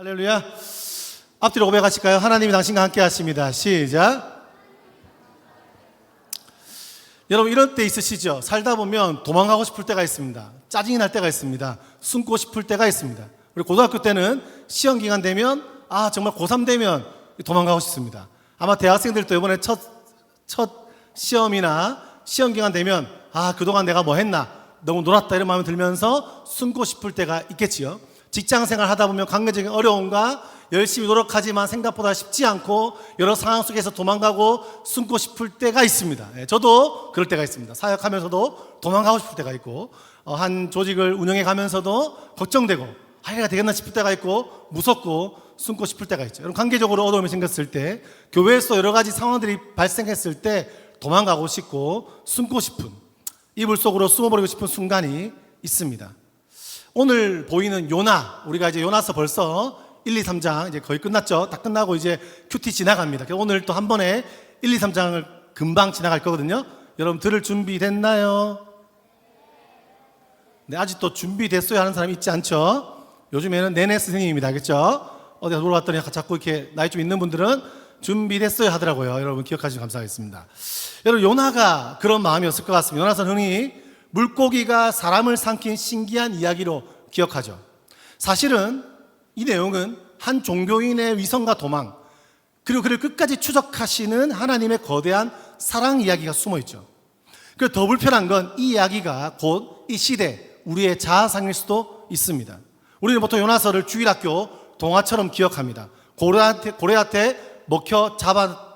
할렐루야. 앞뒤로 고백하실까요? 하나님이 당신과 함께 하십니다. 시작. 여러분, 이런 때 있으시죠? 살다 보면 도망가고 싶을 때가 있습니다. 짜증이 날 때가 있습니다. 숨고 싶을 때가 있습니다. 우리 고등학교 때는 시험 기간 되면 정말 고3 되면 도망가고 싶습니다. 아마 대학생들도 이번에 첫 시험이나 시험 기간 되면 그동안 내가 뭐 했나, 너무 놀았다 이런 마음이 들면서 숨고 싶을 때가 있겠지요. 직장생활 하다 보면 관계적인 어려움과 열심히 노력하지만 생각보다 쉽지 않고 여러 상황 속에서 도망가고 숨고 싶을 때가 있습니다. 저도 그럴 때가 있습니다. 사역하면서도 도망가고 싶을 때가 있고, 한 조직을 운영해 가면서도 걱정되고 이래가 되겠나 싶을 때가 있고, 무섭고 숨고 싶을 때가 있죠. 여러분, 관계적으로 어려움이 생겼을 때, 교회에서 여러 가지 상황들이 발생했을 때 도망가고 싶고 숨고 싶은, 이불 속으로 숨어버리고 싶은 순간이 있습니다. 오늘 보이는 요나, 우리가 이제 요나서 벌써 1, 2, 3장 이제 거의 끝났죠. 다 끝나고 이제 큐티 지나갑니다. 오늘 또 한 번에 1, 2, 3장을 금방 지나갈 거거든요. 여러분, 들을 준비 됐나요? 네, 아직도 준비됐어요 하는 사람이 있지 않죠? 요즘에는 내내 선생님입니다. 알겠죠? 어디 가서 물어봤더니 자꾸 이렇게 나이 좀 있는 분들은 준비됐어요 하더라고요. 여러분, 기억하시면 감사하겠습니다. 여러분, 요나가 그런 마음이었을 것 같습니다. 요나서는 흔히 물고기가 사람을 삼킨 신기한 이야기로 기억하죠. 사실은 이 내용은 한 종교인의 위선과 도망, 그리고 그를 끝까지 추적하시는 하나님의 거대한 사랑 이야기가 숨어있죠. 그리고 더 불편한 건 이 이야기가 곧 이 시대 우리의 자아상일 수도 있습니다. 우리는 보통 요나서를 주일학교 동화처럼 기억합니다. 고래한테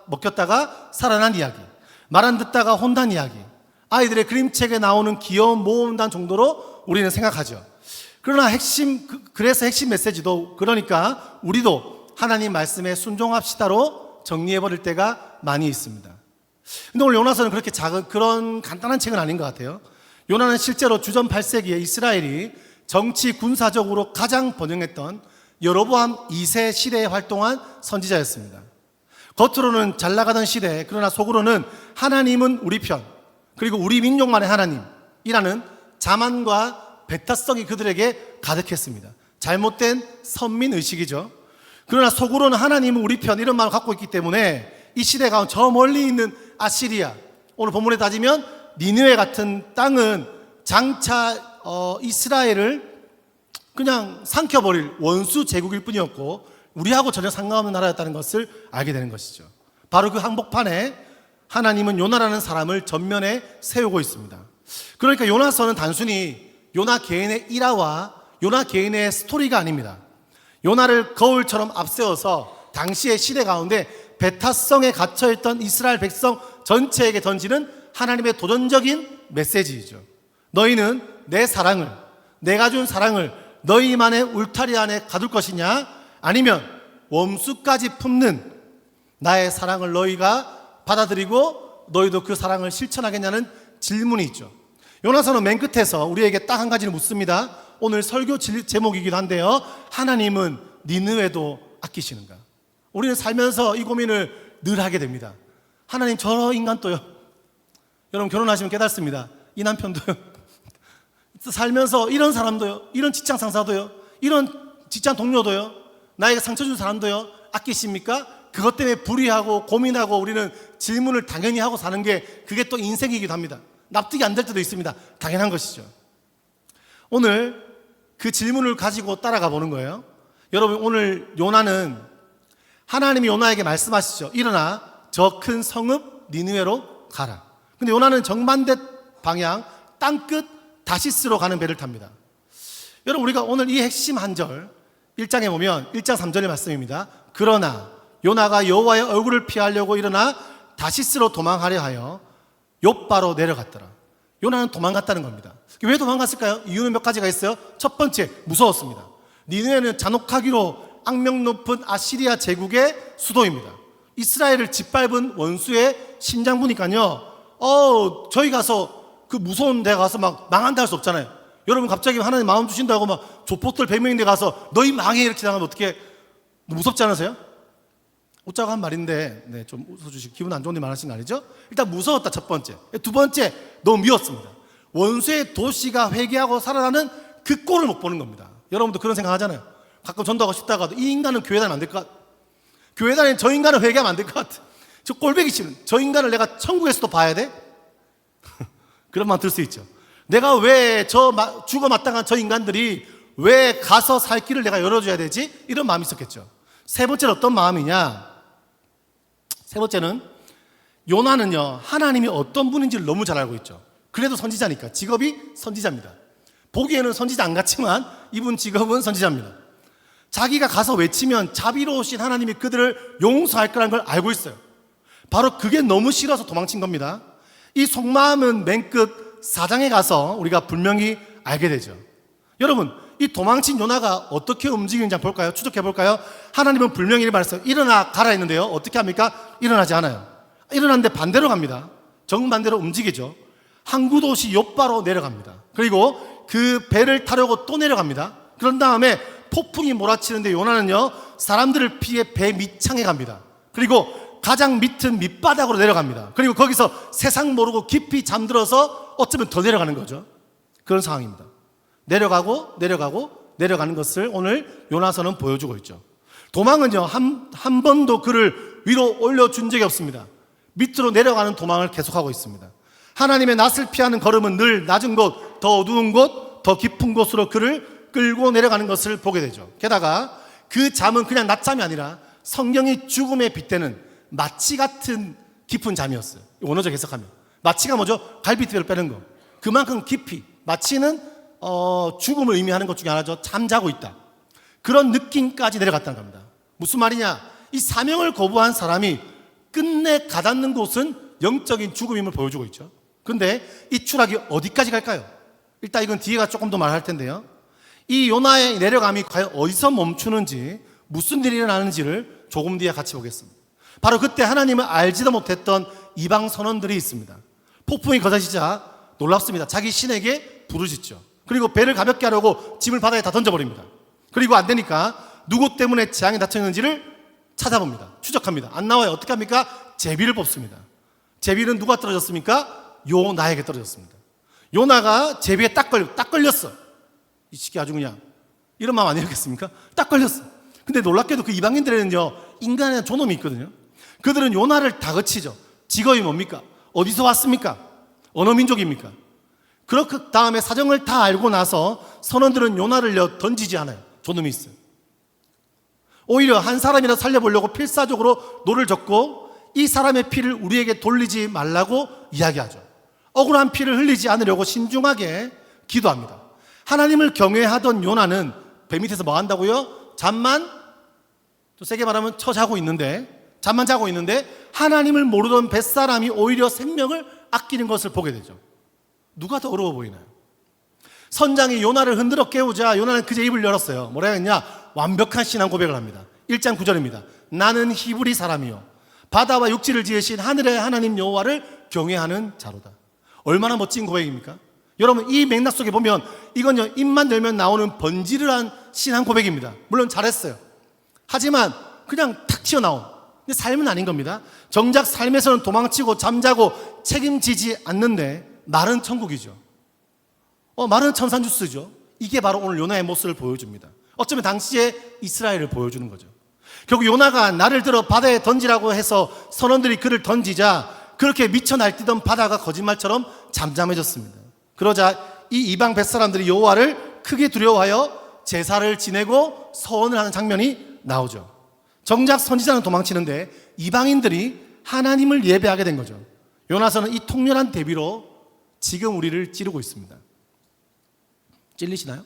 먹혔다가 살아난 이야기, 말 안 듣다가 혼난 이야기, 아이들의 그림책에 나오는 귀여운 모험단 정도로 우리는 생각하죠. 그러나 그래서 핵심 메시지도, 그러니까 우리도 하나님 말씀에 순종합시다로 정리해버릴 때가 많이 있습니다. 근데 오늘 요나서는 그렇게 그런 간단한 책은 아닌 것 같아요. 요나는 실제로 주전 8세기에 이스라엘이 정치 군사적으로 가장 번영했던 여로보암 2세 시대에 활동한 선지자였습니다. 겉으로는 잘 나가던 시대, 그러나 속으로는 하나님은 우리 편, 그리고 우리 민족만의 하나님이라는 자만과 배타성이 그들에게 가득했습니다. 잘못된 선민의식이죠. 그러나 속으로는 하나님은 우리 편, 이런 마음을 갖고 있기 때문에 이 시대 가운데 저 멀리 있는 아시리아, 오늘 본문에 따지면 니느웨 같은 땅은 장차 이스라엘을 그냥 삼켜버릴 원수 제국일 뿐이었고 우리하고 전혀 상관없는 나라였다는 것을 알게 되는 것이죠. 바로 그 한복판에 하나님은 요나라는 사람을 전면에 세우고 있습니다. 그러니까 요나서는 단순히 요나 개인의 일화와 요나 개인의 스토리가 아닙니다. 요나를 거울처럼 앞세워서 당시의 시대 가운데 배타성에 갇혀있던 이스라엘 백성 전체에게 던지는 하나님의 도전적인 메시지이죠. 너희는 내 사랑을, 내가 준 사랑을 너희만의 울타리 안에 가둘 것이냐, 아니면 원수까지 품는 나의 사랑을 너희가 받아들이고 너희도 그 사랑을 실천하겠냐는 질문이 있죠. 요나서는 맨 끝에서 우리에게 딱 한 가지를 묻습니다. 오늘 설교 제목이기도 한데요, 하나님은 니느웨도 아끼시는가? 우리는 살면서 이 고민을 늘 하게 됩니다. 하나님, 저 인간 또요. 여러분, 결혼하시면 깨닫습니다. 이 남편도요, 살면서 이런 사람도요, 이런 직장 상사도요, 이런 직장 동료도요, 나에게 상처 준 사람도요 아끼십니까? 그것 때문에 불의하고 고민하고 우리는 질문을 당연히 하고 사는 게 그게 또 인생이기도 합니다. 납득이 안 될 때도 있습니다. 당연한 것이죠. 오늘 그 질문을 가지고 따라가 보는 거예요. 여러분, 오늘 요나는 하나님이 요나에게 말씀하시죠. 일어나 저 큰 성읍 니느웨로 가라. 근데 요나는 정반대 방향 땅끝 다시스로 가는 배를 탑니다. 여러분, 우리가 오늘 이 핵심 한 절 1장에 보면 1장 3절의 말씀입니다. 그러나 요나가 여호와의 얼굴을 피하려고 일어나 다시스로 도망하려 하여 욥바로 내려갔더라. 요나는 도망갔다는 겁니다. 왜 도망갔을까요? 이유는 몇 가지가 있어요. 첫 번째, 무서웠습니다. 니느웨는 잔혹하기로 악명 높은 아시리아 제국의 수도입니다. 이스라엘을 짓밟은 원수의 심장부니까요. 저희 가서 그 무서운 데 가서 막 망한다 할 수 없잖아요. 여러분, 갑자기 하나님 마음 주신다고 막 족보들 100명인데 가서 너희 망해 이렇게 당하면 어떻게, 무섭지 않으세요? 웃자고 한 말인데 좀 웃어주시고 기분 안 좋은 일 많으신 거 아니죠? 일단 무서웠다, 첫 번째. 두 번째, 너무 미웠습니다. 원수의 도시가 회개하고 살아나는 그 꼴을 못 보는 겁니다. 여러분도 그런 생각 하잖아요. 가끔 전도하고 싶다가도 이 인간은 교회 다니면 안 될 것 같아. 교회 다니는 저 인간은 회개하면 안 될 것 같아. 저 꼴보기 싫은 저 인간을 내가 천국에서도 봐야 돼? 그런 말 들 수 있죠. 내가 왜 죽어 마땅한 저 인간들이 왜 가서 살 길을 내가 열어줘야 되지? 이런 마음이 있었겠죠. 세 번째는 어떤 마음이냐? 세 번째는 요나는요, 하나님이 어떤 분인지를 너무 잘 알고 있죠. 그래도 선지자니까. 직업이 선지자입니다. 보기에는 선지자 안 같지만 이분 직업은 선지자입니다. 자기가 가서 외치면 자비로우신 하나님이 그들을 용서할 거라는 걸 알고 있어요. 바로 그게 너무 싫어서 도망친 겁니다. 이 속마음은 맨 끝 4장에 가서 우리가 분명히 알게 되죠. 여러분, 이 도망친 요나가 어떻게 움직이는지 한번 볼까요? 추적해 볼까요? 하나님은 분명히 말했어요. 일어나 가라 했는데요. 어떻게 합니까? 일어나지 않아요. 일어났는데 반대로 갑니다. 정반대로 움직이죠. 항구 도시 요바로 내려갑니다. 그리고 그 배를 타려고 또 내려갑니다. 그런 다음에 폭풍이 몰아치는데 요나는요, 사람들을 피해 배 밑창에 갑니다. 그리고 가장 밑은 밑바닥으로 내려갑니다. 그리고 거기서 세상 모르고 깊이 잠들어서 어쩌면 더 내려가는 거죠. 그런 상황입니다. 내려가는 것을 오늘 요나서는 보여주고 있죠. 도망은요, 한 번도 그를 위로 올려준 적이 없습니다. 밑으로 내려가는 도망을 계속하고 있습니다. 하나님의 낯을 피하는 걸음은 늘 낮은 곳, 더 어두운 곳, 더 깊은 곳으로 그를 끌고 내려가는 것을 보게 되죠. 게다가 그 잠은 그냥 낮잠이 아니라 성경이 죽음에 빗대는 마치 같은 깊은 잠이었어요. 원어적 해석하면 마치가 뭐죠? 갈비뼈를 빼는 거. 그만큼 깊이, 마치는 죽음을 의미하는 것 중에 하나죠. 잠자고 있다. 그런 느낌까지 내려갔다는 겁니다. 무슨 말이냐? 이 사명을 거부한 사람이 끝내 가닿는 곳은 영적인 죽음임을 보여주고 있죠. 그런데 이 추락이 어디까지 갈까요? 일단 이건 뒤에가 조금 더 말할 텐데요. 이 요나의 내려감이 과연 어디서 멈추는지, 무슨 일이 일어나는지를 조금 뒤에 같이 보겠습니다. 바로 그때 하나님을 알지도 못했던 이방 선원들이 있습니다. 폭풍이 거세지자 놀랍습니다. 자기 신에게 부르짖죠. 그리고 배를 가볍게 하려고 짐을 바다에 다 던져버립니다. 그리고 안 되니까 누구 때문에 재앙이 닫혀있는지를 찾아봅니다. 추적합니다. 안 나와요. 어떻게 합니까? 제비를 뽑습니다. 제비는 누가 떨어졌습니까? 요나에게 떨어졌습니다. 요나가 제비에 딱 걸렸어. 이 시기 아주 그냥 이런 마음 아니었겠습니까? 딱 걸렸어. 근데 놀랍게도 그 이방인들에는요, 인간의 존엄이 있거든요. 그들은 요나를 다그치죠. 직업이 뭡니까? 어디서 왔습니까? 어느 민족입니까? 그렇게 다음에 사정을 다 알고 나서 선원들은 요나를 던지지 않아요. 존엄이 있어요. 오히려 한 사람이나 살려보려고 필사적으로 노를 젓고 이 사람의 피를 우리에게 돌리지 말라고 이야기하죠. 억울한 피를 흘리지 않으려고 신중하게 기도합니다. 하나님을 경외하던 요나는 배 밑에서 뭐 한다고요? 잠만, 또 세게 말하면 잠만 자고 있는데 하나님을 모르던 뱃사람이 오히려 생명을 아끼는 것을 보게 되죠. 누가 더 어려워 보이나요? 선장이 요나를 흔들어 깨우자 요나는 그제 입을 열었어요. 뭐라 했냐? 완벽한 신앙 고백을 합니다. 1장 9절입니다. 나는 히브리 사람이요 바다와 육지를 지으신 하늘의 하나님 여호와를 경외하는 자로다. 얼마나 멋진 고백입니까? 여러분, 이 맥락 속에 보면 이건요, 입만 열면 나오는 번지르한 신앙 고백입니다. 물론 잘했어요. 하지만 그냥 탁 튀어나온, 근데 삶은 아닌 겁니다. 정작 삶에서는 도망치고 잠자고 책임지지 않는데 말은 천국이죠. 말은 천산주스죠. 이게 바로 오늘 요나의 모습을 보여줍니다. 어쩌면 당시에 이스라엘을 보여주는 거죠. 결국 요나가 나를 들어 바다에 던지라고 해서 선원들이 그를 던지자 그렇게 미쳐 날뛰던 바다가 거짓말처럼 잠잠해졌습니다. 그러자 이 이방 뱃사람들이 여호와를 크게 두려워하여 제사를 지내고 서원을 하는 장면이 나오죠. 정작 선지자는 도망치는데 이방인들이 하나님을 예배하게 된 거죠. 요나서는 이 통렬한 대비로 지금 우리를 찌르고 있습니다. 찔리시나요?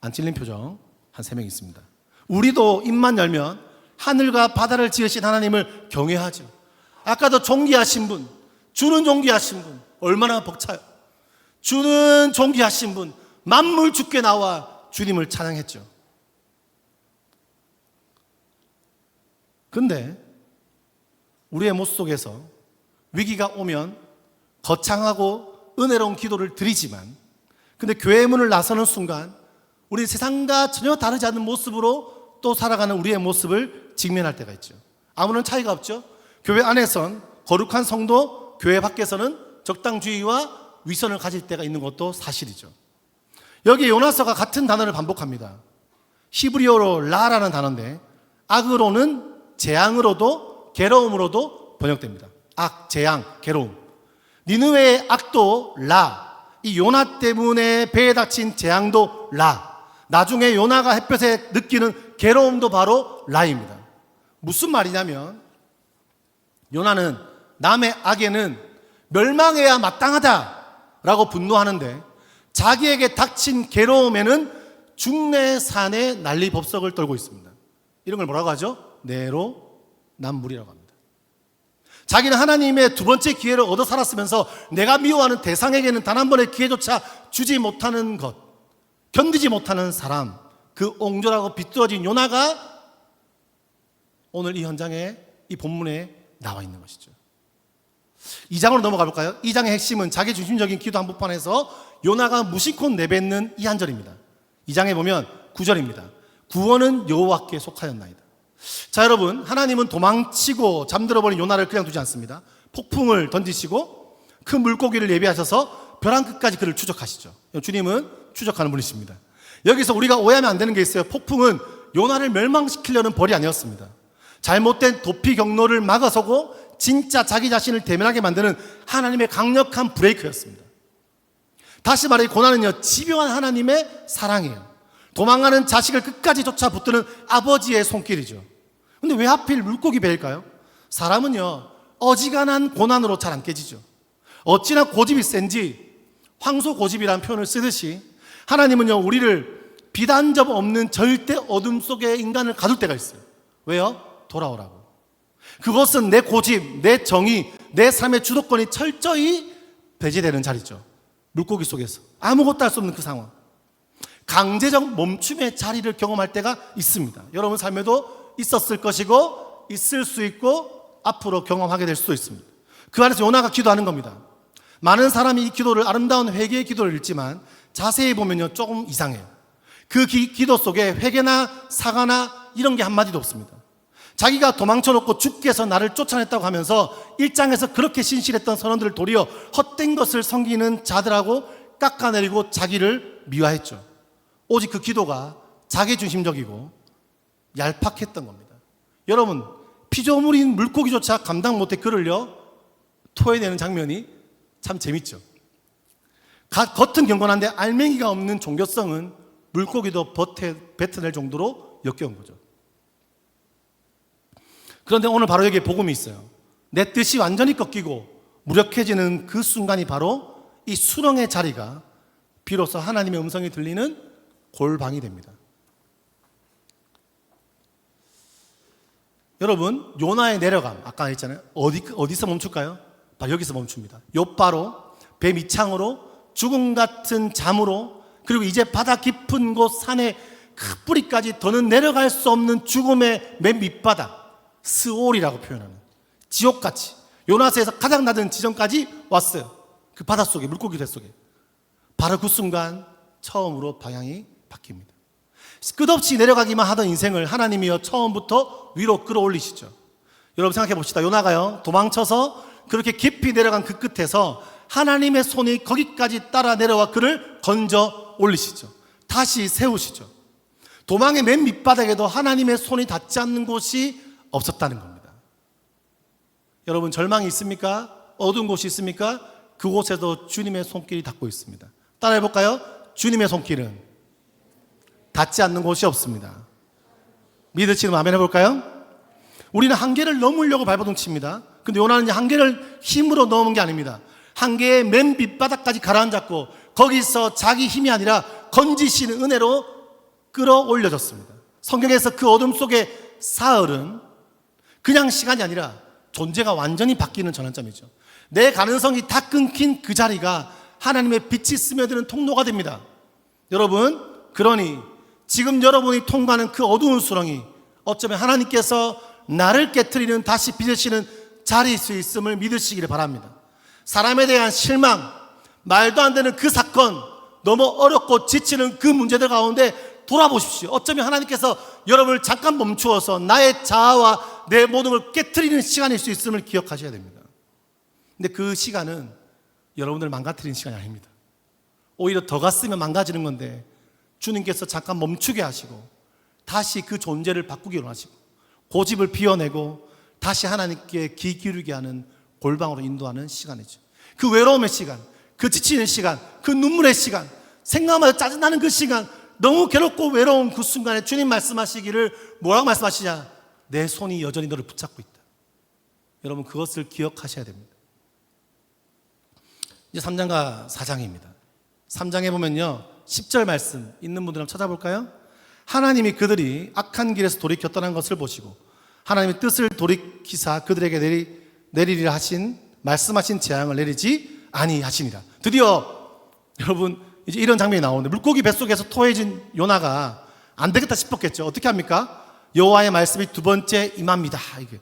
안 찔린 표정 한 3명 있습니다. 우리도 입만 열면 하늘과 바다를 지으신 하나님을 경외하죠. 아까도 존귀하신 분, 주는 존귀하신 분, 얼마나 벅차요. 주는 존귀하신 분, 만물 주께 나와 주님을 찬양했죠. 근데 우리의 모습 속에서 위기가 오면 거창하고 은혜로운 기도를 드리지만, 근데 교회 문을 나서는 순간 우리 세상과 전혀 다르지 않은 모습으로 또 살아가는 우리의 모습을 직면할 때가 있죠. 아무런 차이가 없죠. 교회 안에선 거룩한 성도, 교회 밖에서는 적당주의와 위선을 가질 때가 있는 것도 사실이죠. 여기 요나서가 같은 단어를 반복합니다. 히브리어로 라라는 단어인데 악으로는 재앙으로도 괴로움으로도 번역됩니다. 악, 재앙, 괴로움. 니느웨의 악도 라. 이 요나 때문에 배에 닥친 재앙도 라. 나중에 요나가 햇볕에 느끼는 괴로움도 바로 라입니다. 무슨 말이냐면 요나는 남의 악에는 멸망해야 마땅하다라고 분노하는데 자기에게 닥친 괴로움에는 중내산의 난리법석을 떨고 있습니다. 이런 걸 뭐라고 하죠? 내로남불이라고 합니다. 자기는 하나님의 두 번째 기회를 얻어 살았으면서 내가 미워하는 대상에게는 단 한 번의 기회조차 주지 못하는 것, 견디지 못하는 사람, 그 옹졸하고 비뚤어진 요나가 오늘 이 현장에, 이 본문에 나와 있는 것이죠. 2장으로 넘어가 볼까요? 2장의 핵심은 자기 중심적인 기도 한복판에서 요나가 무심코 내뱉는 이 한 절입니다. 2장에 보면 9절입니다. 구원은 여호와께 속하였나이다. 자, 여러분, 하나님은 도망치고 잠들어버린 요나를 그냥 두지 않습니다. 폭풍을 던지시고 큰 물고기를 예비하셔서 벼랑 끝까지 그를 추적하시죠. 주님은 추적하는 분이십니다. 여기서 우리가 오해하면 안 되는 게 있어요. 폭풍은 요나를 멸망시키려는 벌이 아니었습니다. 잘못된 도피 경로를 막아서고 진짜 자기 자신을 대면하게 만드는 하나님의 강력한 브레이크였습니다. 다시 말해 고난은요, 집요한 하나님의 사랑이에요. 도망가는 자식을 끝까지 쫓아 붙드는 아버지의 손길이죠. 근데 왜 하필 물고기 배일까요? 사람은요, 어지간한 고난으로 잘 안 깨지죠. 어찌나 고집이 센지 황소 고집이라는 표현을 쓰듯이 하나님은요, 우리를 비단접 없는 절대 어둠 속에 인간을 가둘 때가 있어요. 왜요? 돌아오라고. 그것은 내 고집, 내 정의, 내 삶의 주도권이 철저히 배제되는 자리죠. 물고기 속에서 아무것도 할 수 없는 그 상황, 강제적 멈춤의 자리를 경험할 때가 있습니다. 여러분 삶에도 있었을 것이고 있을 수 있고 앞으로 경험하게 될 수도 있습니다. 그 안에서 요나가 기도하는 겁니다. 많은 사람이 이 기도를 아름다운 회개의 기도를 읽지만 자세히 보면요, 조금 이상해요. 그 기도 속에 회개나 사과나 이런 게 한마디도 없습니다. 자기가 도망쳐놓고 주께서 나를 쫓아냈다고 하면서 1장에서 그렇게 신실했던 선원들을 도리어 헛된 것을 섬기는 자들하고 깎아내리고 자기를 미화했죠. 오직 그 기도가 자기중심적이고 얄팍했던 겁니다. 여러분, 피조물인 물고기조차 감당 못해 그를요 토해내는 장면이 참 재밌죠. 겉은 경건한데 알맹이가 없는 종교성은 물고기도 뱉어낼 정도로 역겨운 거죠. 그런데 오늘 바로 여기에 복음이 있어요. 내 뜻이 완전히 꺾이고 무력해지는 그 순간이 바로 이 수렁의 자리가 비로소 하나님의 음성이 들리는 골방이 됩니다. 여러분, 요나의 내려감, 아까 했잖아요. 어디서 멈출까요? 바로 여기서 멈춥니다. 욥바로, 배 밑창으로, 죽음 같은 잠으로, 그리고 이제 바다 깊은 곳 산의 그 뿌리까지 더는 내려갈 수 없는 죽음의 맨 밑바닥, 스올이라고 표현하는 지옥같이 요나서에서 가장 낮은 지점까지 왔어요. 그 바닷속에, 물고기 뱃속에. 바로 그 순간 처음으로 방향이 바뀝니다. 끝없이 내려가기만 하던 인생을 하나님이여 처음부터 위로 끌어올리시죠. 여러분 생각해 봅시다. 요나가요, 도망쳐서 그렇게 깊이 내려간 그 끝에서 하나님의 손이 거기까지 따라 내려와 그를 건져 올리시죠. 다시 세우시죠. 도망의 맨 밑바닥에도 하나님의 손이 닿지 않는 곳이 없었다는 겁니다. 여러분, 절망이 있습니까? 어두운 곳이 있습니까? 그곳에도 주님의 손길이 닿고 있습니다. 따라해 볼까요? 주님의 손길은 닿지 않는 곳이 없습니다. 믿으시면 아멘 해볼까요? 우리는 한계를 넘으려고 발버둥 칩니다. 근데 요나는 이제 한계를 힘으로 넘은 게 아닙니다. 한계의 맨 밑바닥까지 가라앉았고 거기서 자기 힘이 아니라 건지시는 은혜로 끌어올려졌습니다. 성경에서 그 어둠 속의 사흘은 그냥 시간이 아니라 존재가 완전히 바뀌는 전환점이죠. 내 가능성이 다 끊긴 그 자리가 하나님의 빛이 스며드는 통로가 됩니다. 여러분, 그러니 지금 여러분이 통과하는 그 어두운 수렁이 어쩌면 하나님께서 나를 깨트리는, 다시 빚으시는 자리일 수 있음을 믿으시기를 바랍니다. 사람에 대한 실망, 말도 안 되는 그 사건, 너무 어렵고 지치는 그 문제들 가운데 돌아보십시오. 어쩌면 하나님께서 여러분을 잠깐 멈추어서 나의 자아와 내 모든 걸 깨트리는 시간일 수 있음을 기억하셔야 됩니다. 근데 그 시간은 여러분을 망가뜨리는 시간이 아닙니다. 오히려 더 갔으면 망가지는 건데 주님께서 잠깐 멈추게 하시고 다시 그 존재를 바꾸기 원하시고 고집을 비워내고 다시 하나님께 귀 기울이게 하는 골방으로 인도하는 시간이죠. 그 외로움의 시간, 그 지치는 시간, 그 눈물의 시간, 생각마다 짜증나는 그 시간, 너무 괴롭고 외로운 그 순간에 주님 말씀하시기를 뭐라고 말씀하시냐? 내 손이 여전히 너를 붙잡고 있다. 여러분 그것을 기억하셔야 됩니다. 이제 3장과 4장입니다. 3장에 보면요 10절 말씀 있는 분들 한번 찾아볼까요? 하나님이 그들이 악한 길에서 돌이켜 떠난 것을 보시고 하나님의 뜻을 돌이키사 그들에게 내리리라 하신 말씀하신 재앙을 내리지 아니하시니라. 드디어 여러분 이제 이런 장면이 나오는데 물고기 뱃속에서 토해진 요나가 안 되겠다 싶었겠죠. 어떻게 합니까? 여호와의 말씀이 두 번째 임합니다. 이게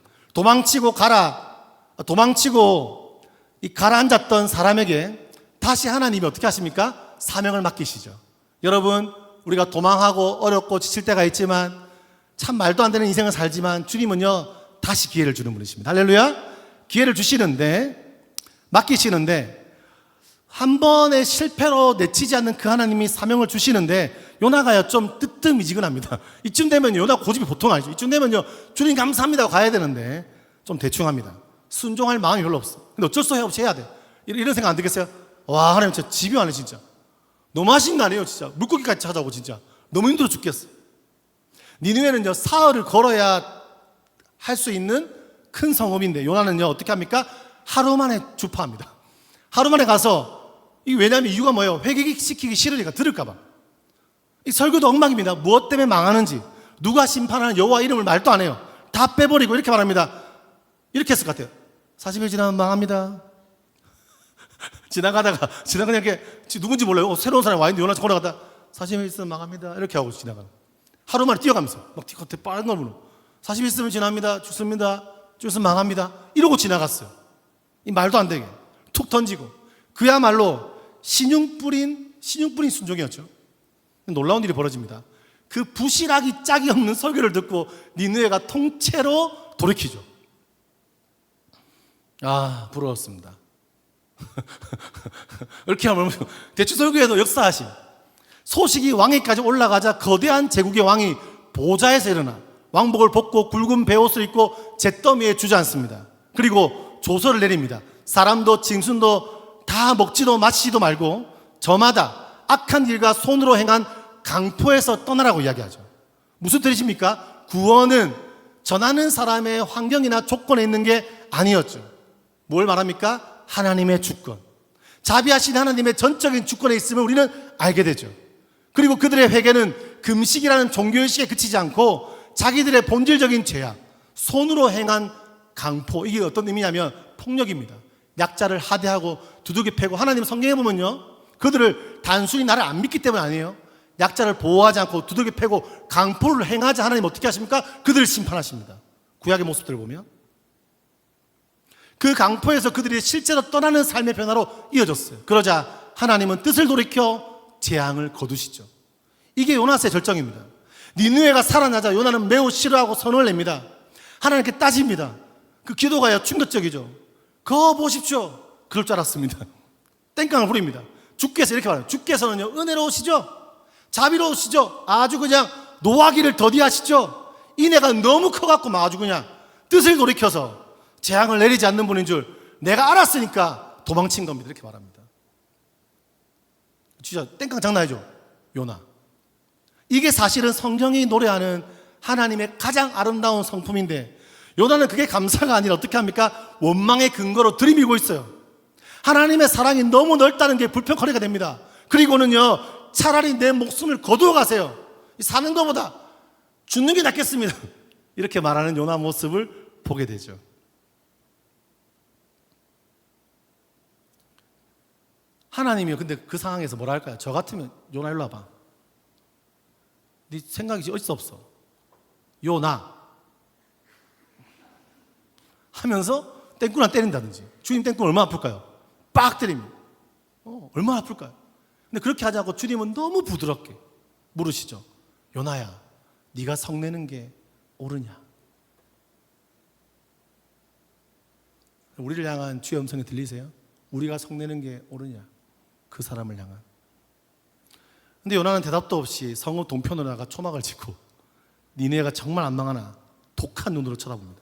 도망치고 이 가라앉았던 사람에게 다시 하나님이 어떻게 하십니까? 사명을 맡기시죠. 여러분 우리가 도망하고 어렵고 지칠 때가 있지만 참 말도 안 되는 인생을 살지만 주님은요 다시 기회를 주는 분이십니다. 할렐루야. 기회를 주시는데 맡기시는데 한 번의 실패로 내치지 않는 그 하나님이 사명을 주시는데 요나가요 좀 뜨뜻미지근합니다. 이쯤 되면 요나 고집이 보통 아니죠. 이쯤 되면요 주님 감사합니다 가야 되는데 좀 대충합니다. 순종할 마음이 별로 없어. 근데 어쩔 수 없이 해야 돼. 이런 생각 안 들겠어요? 와 하나님 진짜 집요하네 진짜. 너무하신 거 아니에요 진짜. 물고기까지 찾아오고 진짜 너무 힘들어 죽겠어. 니느웨는요 사흘을 걸어야 할 수 있는 큰 성읍인데 요나는요 어떻게 합니까? 하루 만에 주파합니다. 하루 만에 가서 왜냐하면 이유가 뭐예요? 회개시키기 싫으니까 들을까봐. 이 설교도 엉망입니다. 무엇 때문에 망하는지 누가 심판하는 여호와 이름을 말도 안 해요. 다 빼버리고 이렇게 말합니다. 이렇게 했을 것 같아요. 40일 지나면 망합니다. 지나가다가 이렇게 누군지 몰라요. 새로운 사람이 와 있는데 요나 걸어가다 40일 있으면 망합니다. 이렇게 하고 지나가는. 하루 만에 뛰어가면서 막 겉에 빠른 걸 보는. 40일 있으면 지납니다. 죽습니다. 죽으면 망합니다. 이러고 지나갔어요. 이 말도 안 되게 툭 던지고 그야말로 신용 뿌린 순종이었죠. 놀라운 일이 벌어집니다. 그 부실하기 짝이 없는 설교를 듣고 니느웨가 통째로 돌이키죠. 아 부러웠습니다. 이렇게 하면 대추 설교에도 역사하심. 소식이 왕위까지 올라가자 거대한 제국의 왕이 보좌에서 일어나 왕복을 벗고 굵은 베옷을 입고 잿더미에 주저앉습니다. 그리고 조서를 내립니다. 사람도 짐승도 다 먹지도 마시지도 말고 저마다 악한 길과 손으로 행한 강포에서 떠나라고 이야기하죠. 무슨 뜻입니까? 구원은 전하는 사람의 환경이나 조건에 있는 게 아니었죠. 뭘 말합니까? 하나님의 주권. 자비하신 하나님의 전적인 주권에 있음을 우리는 알게 되죠. 그리고 그들의 회개는 금식이라는 종교의식에 그치지 않고 자기들의 본질적인 죄악, 손으로 행한 강포, 이게 어떤 의미냐면 폭력입니다. 약자를 하대하고 두들겨 패고, 하나님 성경에 보면요 그들을 단순히 나를 안 믿기 때문 아니에요. 약자를 보호하지 않고 두들겨 패고 강포를 행하자 하나님 어떻게 하십니까? 그들을 심판하십니다. 구약의 모습들을 보면 그 강포에서 그들이 실제로 떠나는 삶의 변화로 이어졌어요. 그러자 하나님은 뜻을 돌이켜 재앙을 거두시죠. 이게 요나스의 절정입니다. 니느웨가 살아나자 요나는 매우 싫어하고 선언을 냅니다. 하나님께 따집니다. 그 기도가 충격적이죠. 거 보십시오. 그럴 줄 알았습니다. 땡깡을 부립니다. 주께서 이렇게 말해요. 주께서는요 은혜로우시죠, 자비로우시죠, 아주 그냥 노하기를 더디하시죠. 인애가 너무 커갖고 아주 그냥 뜻을 돌이켜서 재앙을 내리지 않는 분인 줄 내가 알았으니까 도망친 겁니다. 이렇게 말합니다. 진짜 땡깡 장난 아니죠 요나. 이게 사실은 성경이 노래하는 하나님의 가장 아름다운 성품인데 요나는 그게 감사가 아니라 어떻게 합니까? 원망의 근거로 들이밀고 있어요. 하나님의 사랑이 너무 넓다는 게 불평거리가 됩니다. 그리고는요 차라리 내 목숨을 거두어 가세요. 사는 것보다 죽는 게 낫겠습니다. 이렇게 말하는 요나 모습을 보게 되죠. 하나님이요 근데 그 상황에서 뭐라 할까요? 저 같으면 요나 일로 와봐. 네 생각이 어디서 없어? 요나 하면서 땡꾸나 때린다든지. 주님 땡꾸 얼마나 아플까요? 빡 때립니다. 얼마나 아플까요? 근데 그렇게 하지 않고 주님은 너무 부드럽게 물으시죠. 요나야 네가 성내는 게 옳으냐? 우리를 향한 주의 음성이 들리세요? 우리가 성내는 게 옳으냐? 그 사람을 향한. 근데 요나는 대답도 없이 성읍 동편으로 나가 초막을 짓고 니네가 정말 안 망하나 독한 눈으로 쳐다봅니다.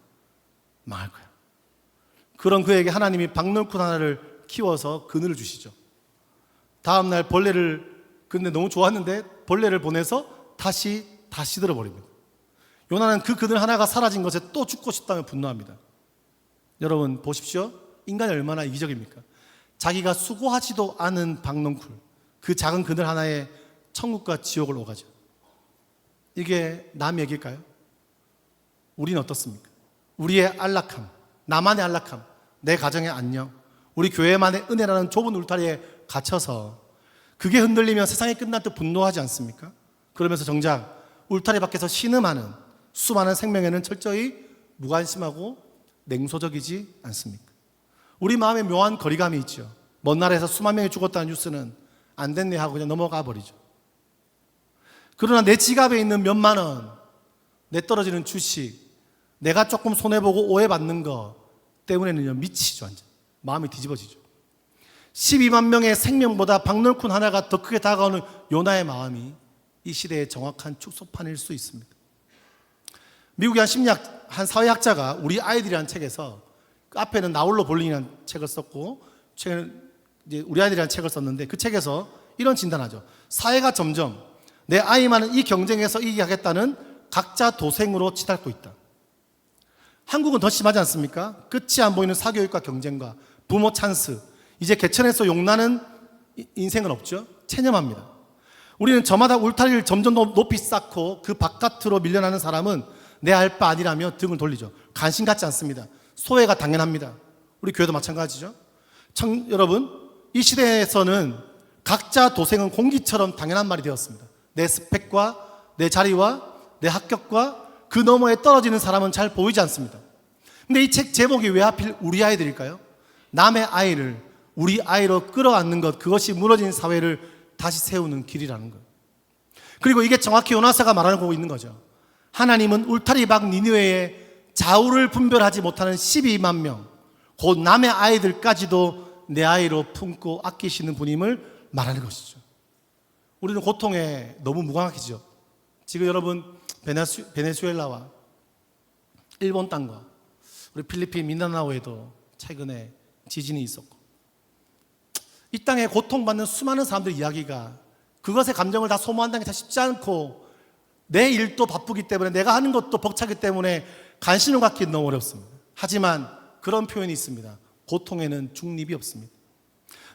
망할 거야. 그런 그에게 하나님이 박넝쿨 하나를 키워서 그늘을 주시죠. 다음날 벌레를, 근데 너무 좋았는데 벌레를 보내서 다시 들어버립니다. 요나는 그 그늘 하나가 사라진 것에 또 죽고 싶다며 분노합니다. 여러분 보십시오. 인간이 얼마나 이기적입니까? 자기가 수고하지도 않은 박넝쿨, 그 작은 그늘 하나에 천국과 지옥을 오가죠. 이게 남 얘기일까요? 우리는 어떻습니까? 우리의 안락함, 나만의 안락함, 내 가정의 안녕, 우리 교회만의 은혜라는 좁은 울타리에 갇혀서 그게 흔들리면 세상이 끝날 때 분노하지 않습니까? 그러면서 정작 울타리 밖에서 신음하는 수많은 생명에는 철저히 무관심하고 냉소적이지 않습니까? 우리 마음에 묘한 거리감이 있죠. 먼 나라에서 수만 명이 죽었다는 뉴스는 안 됐네 하고 그냥 넘어가 버리죠. 그러나 내 지갑에 있는 몇만 원, 내 떨어지는 주식, 내가 조금 손해보고 오해받는 거 때문에는요 미치죠. 완전 마음이 뒤집어지죠. 12만 명의 생명보다 박넝쿨 하나가 더 크게 다가오는 요나의 마음이 이 시대의 정확한 축소판일 수 있습니다. 미국의 한 사회학자가 우리 아이들이라는 책에서, 그 앞에는 나홀로 볼링이라는 책을 썼고 최근 이제 우리 아이들이라는 책을 썼는데, 그 책에서 이런 진단하죠. 사회가 점점 내 아이만은 이 경쟁에서 이기게 하겠다는 각자 도생으로 치닫고 있다. 한국은 더 심하지 않습니까? 끝이 안 보이는 사교육과 경쟁과 부모 찬스, 이제 개천에서 용나는 인생은 없죠. 체념합니다. 우리는 저마다 울타리를 점점 더 높이 쌓고 그 바깥으로 밀려나는 사람은 내 알 바 아니라며 등을 돌리죠. 관심 갖지 않습니다. 소외가 당연합니다. 우리 교회도 마찬가지죠. 여러분, 이 시대에서는 각자 도생은 공기처럼 당연한 말이 되었습니다. 내 스펙과 내 자리와 내 합격과 그 너머에 떨어지는 사람은 잘 보이지 않습니다. 근데 이 책 제목이 왜 하필 우리 아이들일까요? 남의 아이를 우리 아이로 끌어안는 것, 그것이 무너진 사회를 다시 세우는 길이라는 것. 그리고 이게 정확히 요나서가 말하고 있는 거죠. 하나님은 울타리 밖 니느웨의 좌우를 분별하지 못하는 12만 명, 곧 남의 아이들까지도 내 아이로 품고 아끼시는 분임을 말하는 것이죠. 우리는 고통에 너무 무감하죠. 지금 여러분 베네수엘라와 일본 땅과 우리 필리핀 민다나오에도 최근에 지진이 있었고, 이 땅에 고통받는 수많은 사람들 이야기가, 그것의 감정을 다 소모한다는 게 다 쉽지 않고, 내 일도 바쁘기 때문에, 내가 하는 것도 벅차기 때문에 관심을 갖기 너무 어렵습니다. 하지만 그런 표현이 있습니다. 고통에는 중립이 없습니다.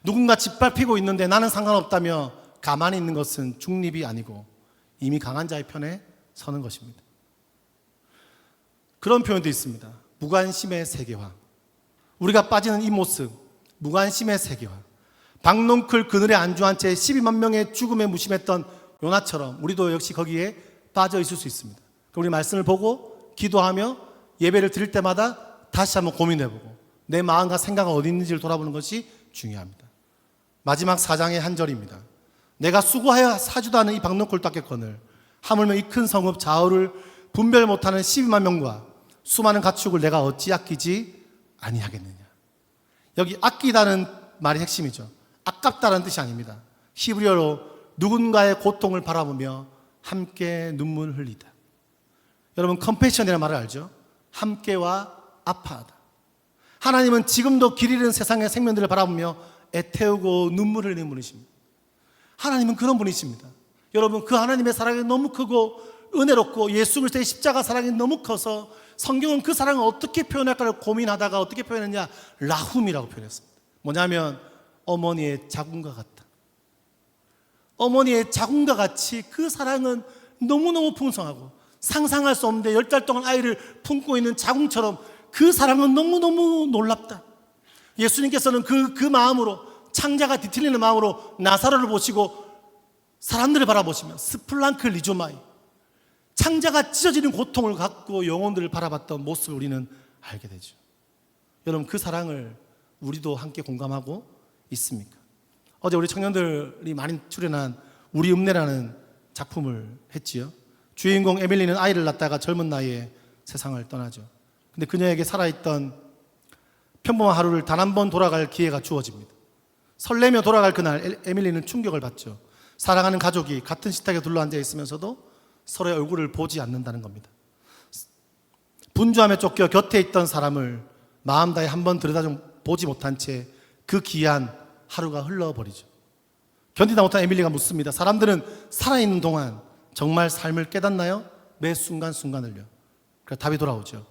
누군가 짓밟히고 있는데 나는 상관없다며 가만히 있는 것은 중립이 아니고 이미 강한 자의 편에 서는 것입니다. 그런 표현도 있습니다. 무관심의 세계화. 우리가 빠지는 이 모습, 무관심의 세계화. 박넝쿨 그늘에 안주한 채 12만 명의 죽음에 무심했던 요나처럼 우리도 역시 거기에 빠져 있을 수 있습니다. 우리 말씀을 보고 기도하며 예배를 드릴 때마다 다시 한번 고민해보고 내 마음과 생각은 어디 있는지를 돌아보는 것이 중요합니다. 마지막 4장의 한 절입니다. 내가 수고하여 사지도 않은 이 박넝쿨 닦겠거늘 하물며 이 큰 성읍 좌우를 분별 못하는 12만 명과 수많은 가축을 내가 어찌 아끼지 아니하겠느냐. 여기 아끼다는 말이 핵심이죠. 아깝다는 뜻이 아닙니다. 히브리어로 누군가의 고통을 바라보며 함께 눈물 흘리다. 여러분 컴패션이라는 말을 알죠? 함께와 아파하다. 하나님은 지금도 길 잃은 세상의 생명들을 바라보며 애태우고 눈물을 흘리는 분이십니다. 하나님은 그런 분이십니다. 여러분 그 하나님의 사랑이 너무 크고 은혜롭고 예수 그리스도의 십자가 사랑이 너무 커서 성경은 그 사랑을 어떻게 표현할까를 고민하다가 어떻게 표현했냐, 라훔이라고 표현했습니다. 뭐냐면 어머니의 자궁과 같다. 어머니의 자궁과 같이 그 사랑은 너무너무 풍성하고 상상할 수 없는데 10달 동안 아이를 품고 있는 자궁처럼 그 사랑은 너무너무 놀랍다. 예수님께서는 그 마음으로, 창자가 뒤틀리는 마음으로 나사로를 보시고 사람들을 바라보시며 스플랑크 리조마이, 창자가 찢어지는 고통을 갖고 영혼들을 바라봤던 모습을 우리는 알게 되죠. 여러분 그 사랑을 우리도 함께 공감하고 있습니까? 어제 우리 청년들이 많이 출연한 우리 읍내라는 작품을 했지요. 주인공 에밀리는 아이를 낳다가 젊은 나이에 세상을 떠나죠. 근데 그녀에게 살아있던 평범한 하루를 단 한 번 돌아갈 기회가 주어집니다. 설레며 돌아갈 그날 에밀리는 충격을 받죠. 사랑하는 가족이 같은 식탁에 둘러앉아 있으면서도 서로의 얼굴을 보지 않는다는 겁니다. 분주함에 쫓겨 곁에 있던 사람을 마음 다해 한번 들여다보지 못한 채 그 귀한 하루가 흘러버리죠. 견디다 못한 에밀리가 묻습니다. 사람들은 살아있는 동안 정말 삶을 깨닫나요? 매 순간순간을요. 그래서 답이 돌아오죠.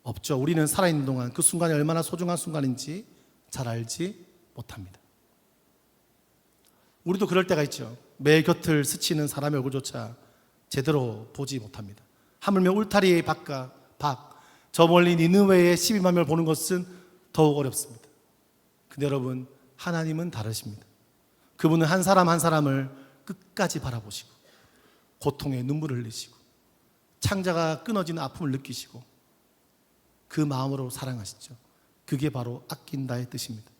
없죠. 우리는 살아있는 동안 그 순간이 얼마나 소중한 순간인지 잘 알지 못합니다. 우리도 그럴 때가 있죠. 매 곁을 스치는 사람의 얼굴조차 제대로 보지 못합니다. 하물며 울타리의 밖, 저 멀리 니느웨의 12만 명을 보는 것은 더욱 어렵습니다. 근데 여러분, 하나님은 다르십니다. 그분은 한 사람 한 사람을 끝까지 바라보시고 고통에 눈물을 흘리시고 창자가 끊어지는 아픔을 느끼시고 그 마음으로 사랑하시죠. 그게 바로 아낀다의 뜻입니다.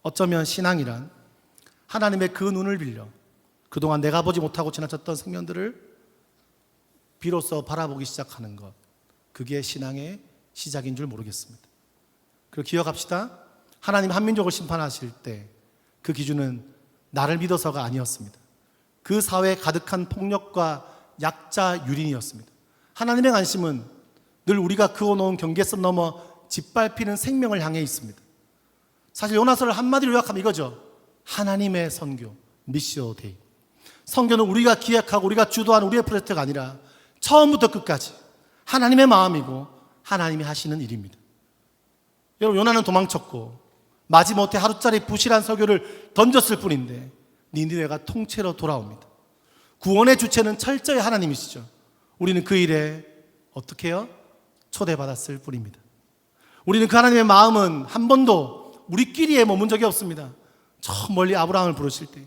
어쩌면 신앙이란 하나님의 그 눈을 빌려 그동안 내가 보지 못하고 지나쳤던 생명들을 비로소 바라보기 시작하는 것, 그게 신앙의 시작인 줄 모르겠습니다. 그리고 기억합시다. 하나님 한민족을 심판하실 때 그 기준은 나를 믿어서가 아니었습니다. 그 사회에 가득한 폭력과 약자 유린이었습니다. 하나님의 관심은 늘 우리가 그어놓은 경계선 넘어 짓밟히는 생명을 향해 있습니다. 사실 요나서를 한마디로 요약하면 이거죠. 하나님의 선교, 미시오 데이. 선교는 우리가 기획하고 우리가 주도하는 우리의 프로젝트가 아니라 처음부터 끝까지 하나님의 마음이고 하나님이 하시는 일입니다. 여러분, 요나는 도망쳤고 마지못해 하루짜리 부실한 설교를 던졌을 뿐인데 니느웨가 통째로 돌아옵니다. 구원의 주체는 철저히 하나님이시죠. 우리는 그 일에 어떻게 해요? 초대받았을 뿐입니다. 우리는 그 하나님의 마음은 한 번도 우리끼리에 머문 적이 없습니다. 저 멀리 아브라함을 부르실 때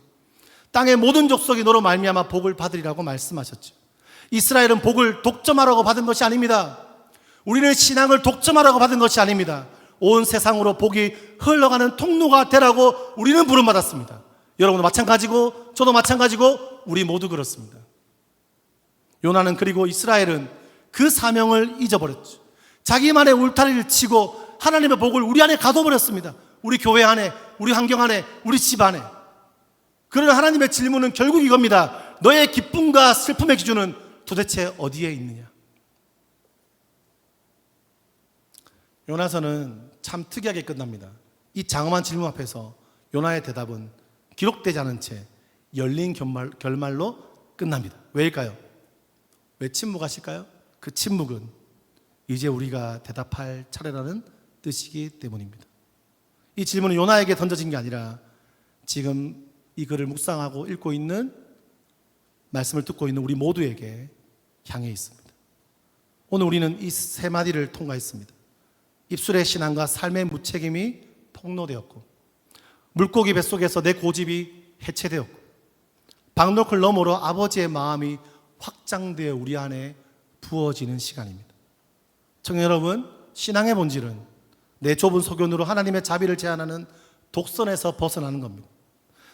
땅의 모든 족속이 너로 말미암아 복을 받으리라고 말씀하셨죠. 이스라엘은 복을 독점하라고 받은 것이 아닙니다. 우리는 신앙을 독점하라고 받은 것이 아닙니다. 온 세상으로 복이 흘러가는 통로가 되라고 우리는 부름받았습니다. 여러분도 마찬가지고 저도 마찬가지고 우리 모두 그렇습니다. 요나는 그리고 이스라엘은 그 사명을 잊어버렸죠. 자기만의 울타리를 치고 하나님의 복을 우리 안에 가둬버렸습니다. 우리 교회 안에, 우리 환경 안에, 우리 집 안에. 그러나 하나님의 질문은 결국 이겁니다. 너의 기쁨과 슬픔의 기준은 도대체 어디에 있느냐? 요나서는 참 특이하게 끝납니다. 이 장엄한 질문 앞에서 요나의 대답은 기록되지 않은 채 열린 결말로 끝납니다. 왜일까요? 왜 침묵하실까요? 그 침묵은 이제 우리가 대답할 차례라는 뜻이기 때문입니다. 이 질문은 요나에게 던져진 게 아니라 지금 이 글을 묵상하고 읽고 있는 말씀을 듣고 있는 우리 모두에게 향해 있습니다. 오늘 우리는 이 세 마디를 통과했습니다. 입술의 신앙과 삶의 무책임이 폭로되었고, 물고기 뱃속에서 내 고집이 해체되었고, 박노클 너머로 아버지의 마음이 확장되어 우리 안에 부어지는 시간입니다. 청년 여러분, 신앙의 본질은 내 좁은 소견으로 하나님의 자비를 제한하는 독선에서 벗어나는 겁니다.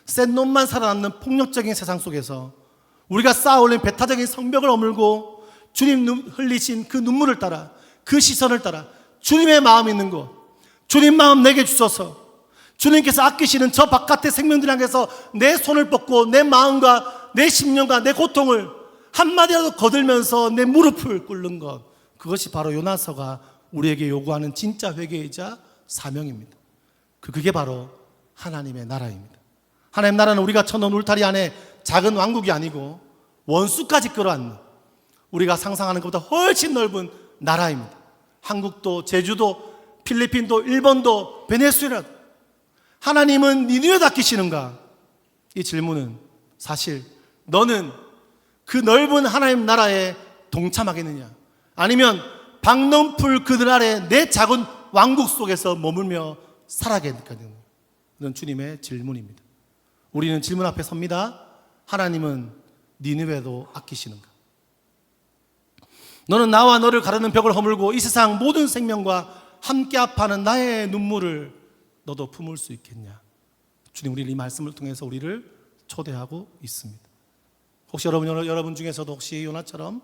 센 놈만 살아남는 폭력적인 세상 속에서 우리가 쌓아올린 배타적인 성벽을 어물고 주님 흘리신 그 눈물을 따라, 그 시선을 따라 주님의 마음이 있는 곳, 주님 마음 내게 주소서, 주님께서 아끼시는 저 바깥의 생명들 향해서 내 손을 뻗고 내 마음과 내 심령과 내 고통을 한마디라도 거들면서 내 무릎을 꿇는 것, 그것이 바로 요나서가 우리에게 요구하는 진짜 회개이자 사명입니다. 그게 바로 하나님의 나라입니다. 하나님 나라는 우리가 쳐놓은 울타리 안에 작은 왕국이 아니고 원수까지 끌어안는, 우리가 상상하는 것보다 훨씬 넓은 나라입니다. 한국도, 제주도, 필리핀도, 일본도, 베네수엘라도. 하나님은 니느웨도 아끼시는가? 이 질문은 사실 너는 그 넓은 하나님 나라에 동참하겠느냐? 아니면 박nom풀 그늘 아래 내 작은 왕국 속에서 머물며 살아가겠느냐? 이런 주님의 질문입니다. 우리는 질문 앞에 섭니다. 하나님은 니느웨도 아끼시는가? 너는 나와 너를 가르는 벽을 허물고 이 세상 모든 생명과 함께 아파하는 나의 눈물을 너도 품을 수 있겠냐? 주님, 우리 이 말씀을 통해서 우리를 초대하고 있습니다. 혹시 여러분 중에서도 혹시 요나처럼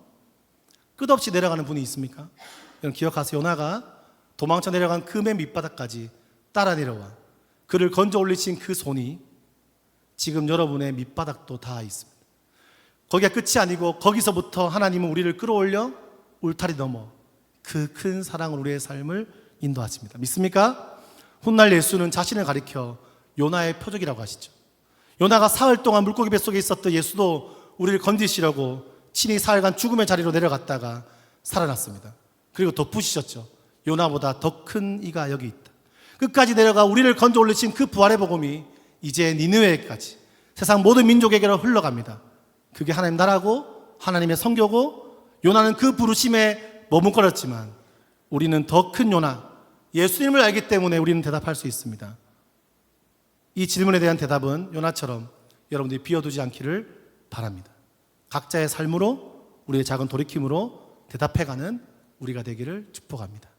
끝없이 내려가는 분이 있습니까? 여러분 기억하세요. 요나가 도망쳐 내려간 그 맨 밑바닥까지 따라 내려와 그를 건져 올리신 그 손이 지금 여러분의 밑바닥도 다 있습니다. 거기가 끝이 아니고 거기서부터 하나님은 우리를 끌어올려 울타리 넘어 그 큰 사랑으로 우리의 삶을 인도하십니다. 믿습니까? 훗날 예수는 자신을 가리켜 요나의 표적이라고 하시죠. 요나가 사흘 동안 물고기 뱃속에 있었던 예수도 우리를 건지시려고 친히 사흘간 죽음의 자리로 내려갔다가 살아났습니다. 그리고 덧붙이셨죠. 요나보다 더 큰 이가 여기 있다. 끝까지 내려가 우리를 건져 올리신 그 부활의 복음이 이제 니느웨까지 세상 모든 민족에게로 흘러갑니다. 그게 하나님 나라고 하나님의 선교고, 요나는 그 부르심에 머뭇거렸지만 우리는 더 큰 요나 예수님을 알기 때문에 우리는 대답할 수 있습니다. 이 질문에 대한 대답은 요나처럼 여러분들이 비워두지 않기를 바랍니다. 각자의 삶으로, 우리의 작은 돌이킴으로 대답해가는 우리가 되기를 축복합니다.